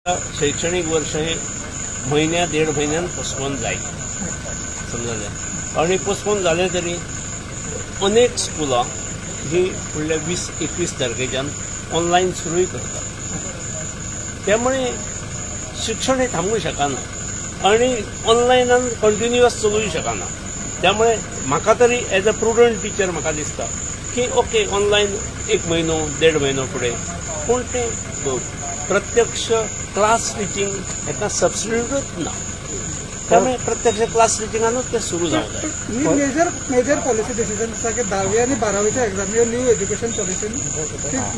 शैक्षणिक वर्ष हे महिन्या देड म्हयन्यान पोस्टपोन जाईल समजा आणि पोस्टपोन झाले तरी अनेक स्कुलां ही फुडल्या 20-21 तारखेच्यान ऑनलायन सुरूय करतात त्यामुळे शिक्षण हे थांबू शकना आणि ऑनलायनान कंटिन्युअस चलूय शकना त्यामुळे म्हाका तरी एज अ प्रुडंट टीचर म्हाका दिसता की ओके ऑनलायन 1 म्हयनो 1.5 म्हयनो फुडें पूण ते प्रत्यक्ष क्लास टिचींग हेका सबस्टिट्यूटच ना त्यामुळे प्रत्यक्ष क्लास टिचिंगानूच ते सुरू जावंक जाय. मेजर पॉलिसी डिसिजन आसा की 10वी आणि 12वीच्या एक्झामी न्यू एज्युकेशन पॉलिसीन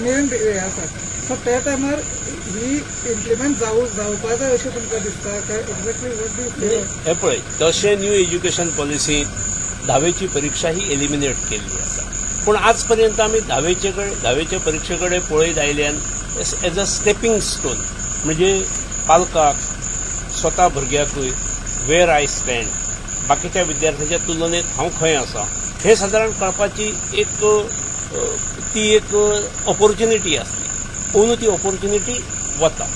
मेन हे आसा सो त्या टायमार ही इम्प्लिमेंट जावपा जाय अशें तुमकां दिसता काय एक्झॅक्टली हे पळय तशें न्यू एज्युकेशन पॉलिसीन 10वीची परीक्षा ही एलिमिनेट केल्ली आसा पूण आज पर्यंत आमी 10वीचे परीक्षे कडेन पळयत आयल्यान एज अ स्टेपिंग स्टोन म्हणजे पालकाक स्वता भुरग्याकूय वेर आय स्टँड बाकीच्या विद्यार्थ्यांच्या तुलनेत हांव खंय आसा हे सादारण कळपाची एक ऑपॉर्च्युनिटी आसली अंदू ती ऑपॉर्च्युनिटी वता.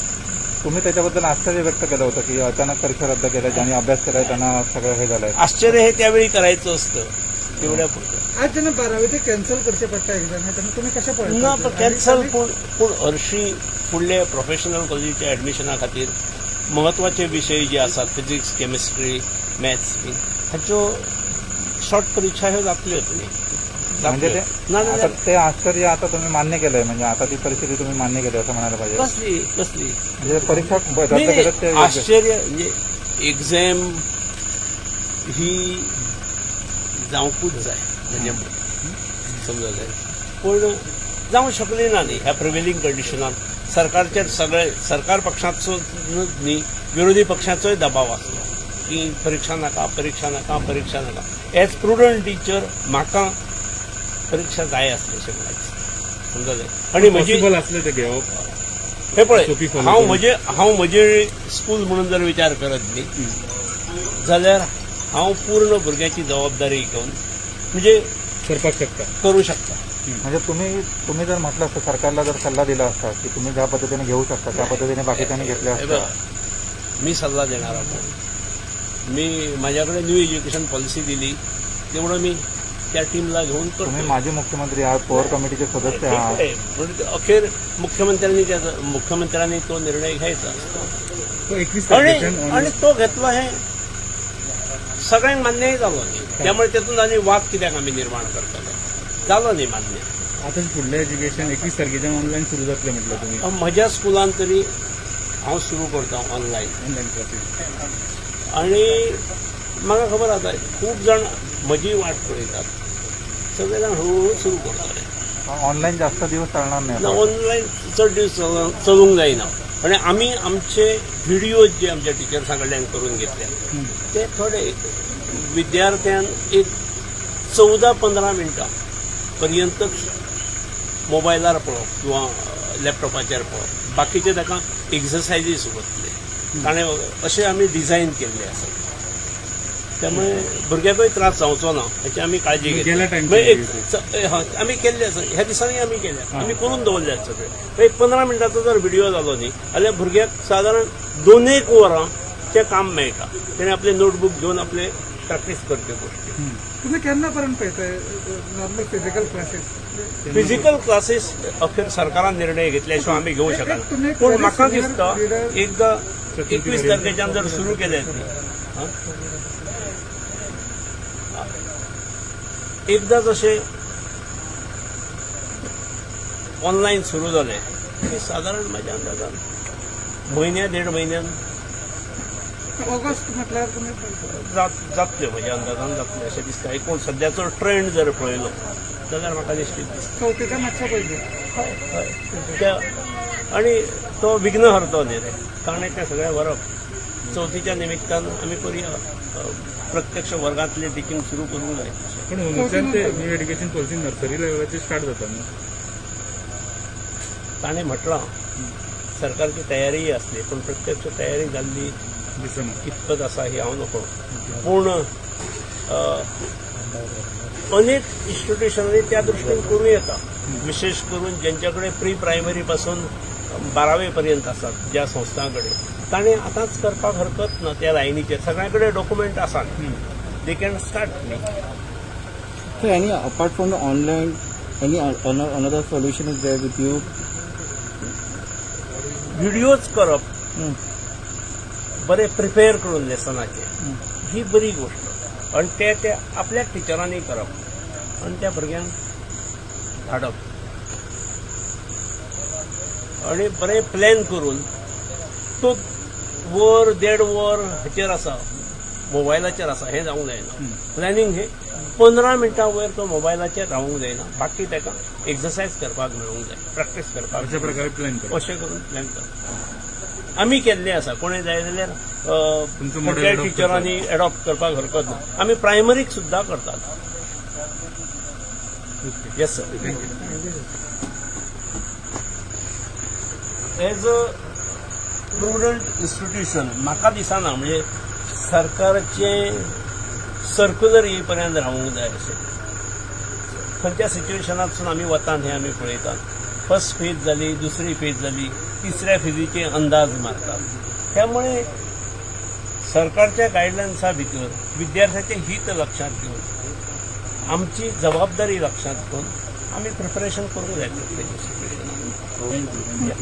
तुम्ही त्याच्याबद्दल आश्चर्य व्यक्त केलं होतं की अचानक परीक्षा रद्द केल्या ज्यांनी अभ्यास केलाय त्यांना सगळं हे झालंय. आश्चर्य हे त्यावेळी करायचं असतं तेवढ्या पुरतं. आज ज्यांना 12वीचे कॅन्सल करचे पडटा एक्झाम त्यांना तुम्ही कशा पळयता ना कॅन्सल पूण हरशीं फुडले प्रोफेशनल कॉलेजीच्या एडमिशना खातीर महत्वाचे विशय जे आसात फिजिक्स केमिस्ट्री मॅथ्स हाच्यो शॉर्ट परीक्षा ह्यो जातल्योच न्ही म्हणजे ते आश्चर्य आता तुम्ही मान्य केलंय म्हणजे आता ती परिस्थिती तुम्ही मान्य केली असं म्हणायला पाहिजे. कसली म्हणजे परीक्षा रद्द केलं ते आश्चर्य म्हणजे एक्झाम ही जावंकूच जाय म्हणजे समजा जाय पूण जावंक शकली ना न्ही ह्या प्रिवेलिंग कंडिशनान सरकारचेर सगळे सरकार पक्षाचो न्ही विरोधी पक्षाचोय दबाव आसलो की परीक्षा नाका एज प्रुडंट टीचर म्हाका परीक्षा जाय आसली अशें म्हाका दिसता समजा जाय आनी म्हजी हे पळय हांव म्हजे स्कूल म्हणून जर विचार करत न्ही जाल्यार हांव पूर्ण भुरग्याची जबाबदारी घेवन म्हणजे करू शकता. म्हणजे तुम्ही जर म्हटलं असतं सरकारला जर सल्ला दिला असता की तुम्ही ज्या पद्धतीने घेऊ शकता त्या पद्धतीने बाकीच्यांनी घेतल्या असत्या. मी सल्ला देणार आहोत मी माझ्याकडे न्यू एज्युकेशन पॉलिसी दिली तेवढं मी त्या टीमला घेऊन तुम्ही माजी मुख्यमंत्री आहात कोर कमिटीचे सदस्य आहात अखेर मुख्यमंत्र्यांनी तो निर्णय घ्यायचा असतो आणि तो घेतला हे सगळ्यांक मान्यही जालो न्ही त्यामुळे त्यातून आनी वाद कित्याक आमी निर्माण करतले जालो न्ही मान्य. आता फुडलें एज्युकेशन 21 तारखेच्यान ऑनलायन सुरू जातलें म्हटलं तुम्ही. म्हज्या स्कुलान तरी हांव सुरू करता ऑनलायन क्लासीस आणि म्हाका खबर आसा खूब जाण म्हजी वाट पळयतात सगळे जाण हळूहळू सुरू करतले. ऑनलाईन जास्त दिवस चालणार नाही. ऑनलायन चड दीस चलूंक जायना आणि आमी आमचे व्हिडिओज जे आमच्या टिचर्सां कडल्यान करून घेतले ते थोडे विद्यार्थ्यान एक 14-15 मिनटां पर्यंत मोबायलार पळोवप किंवा लॅपटॉपाचेर पळोवप बाकीचे ताका एक्सरसायजीस वतले ताणें अशें आमी डिझायन केल्ले आसा त्यामुळे भुरग्याकूय त्रास जावचो ना हाची आमी काळजी घेतली. आमी केल्ले आसा ह्या दिसांनी आमी केल्या आमी करून दवरले सगळे 15 मिनटाचो जर व्हिडिओ जालो न्ही जाल्यार भुरग्याक सादारण 2-1 वरांचें काम मेळटा तेणें आपले नोटबूक घेवन आपले प्रॅक्टीस करच्यो गोष्टी. तुम्ही केन्ना पर्यंत पळयताय नॉर्मल फिजिकल क्लासेस अखेर सरकारान निर्णय घेतल्याशिवाय आमी घेवंक शकना पूण म्हाका दिसता एकदां 21 तारखेच्यान जर सुरू केले एकदा जशें ऑनलायन सुरू जालें की सादारण म्हाज्या अंदाजान म्हयन्या 1.5 म्हयन्यान ऑगस्ट म्हटल्यार तुम्ही जातले म्हज्या अंदाजान जातले अशें दिसता. एकूण सद्याचो ट्रेंड जर पळयलो जाल्यार म्हाका निश्चित दिसता. चवथीच्या मातशें पयलीं आनी तो विघ्न हरतो न्ही रे ताणें तें सगळें व्हरप चवथीच्या निमित्तान आमी करुया प्रत्यक्ष वर्गांतलें टिचींग सुरू करूंक जाय. पण अंदूच्यान ते न्यू एज्युकेशन पॉलिसी नर्सरी लेवलाचेर स्टार्ट जाता न्ही ताणें म्हटलां सरकारची तयारी आसली पूण प्रत्यक्ष तयारी जाल्ली दिसना कितपत आसा ही हांव नको पूण अनेक इन्स्टिट्यूशनांनी त्या दृश्टीन करूं येता विशेष करून ज्यांच्याकडे प्री प्रायमरी पासून 12वी पर्यंत आसात ज्या संस्था कडेन ताणें आतांच करपाक हरकत ना त्या लायनीचेर सगळ्या कडेन डॉक्युमेंट आसात they can start So any apart from the online, any another solution is there with you? Videos करप बरे प्रिपेअर करून लेसनाचे ही बरी गोष्ट आणि ते आपल्या टिचरांनी करप आणि त्या भुरग्यांक धाडप आणि बरे प्लॅन करून तो वर 1.5 वर हाचेर आसा मोबायलाचेर आसा हें जावंक जायना प्लॅनिंग हे 15 मिनटां वयर तो मोबायलाचेर रावूंक जायना बाकी ताका एक्सरसायज करपाक मेळूंक जाय प्रॅक्टीस करपाक अशा प्रकारे प्लॅन करा अशें करून प्लॅन करप आमी केल्लें आसा कोणें जाय जाल्यार तुमचं model खंयच्याय adopt टिचरांनी एडॉप्ट करपाक हरकत ना आमी प्रायमरीक सुद्दां करतात yes sir as a prudent institution म्हाका दिसना म्हणजे सरकारचे सर्क्युलर येय पर्यंत रावूंक जाय अशें खंयच्या सिच्युएशनांतसून आमी वतात हें आमी पळयतात फर्स्ट फेज जाली दुसरी फेज जाली तिसऱ्या फेजीचे अंदाज मारतात त्यामुळे सरकारच्या गायडलायन्सा भितर विद्यार्थ्याचे हित लक्षात घेवन आमची जबाबदारी लक्षात घेवन आमी प्रिपरेशन करूंक जाय प्रत्येक सिच्युएशनाक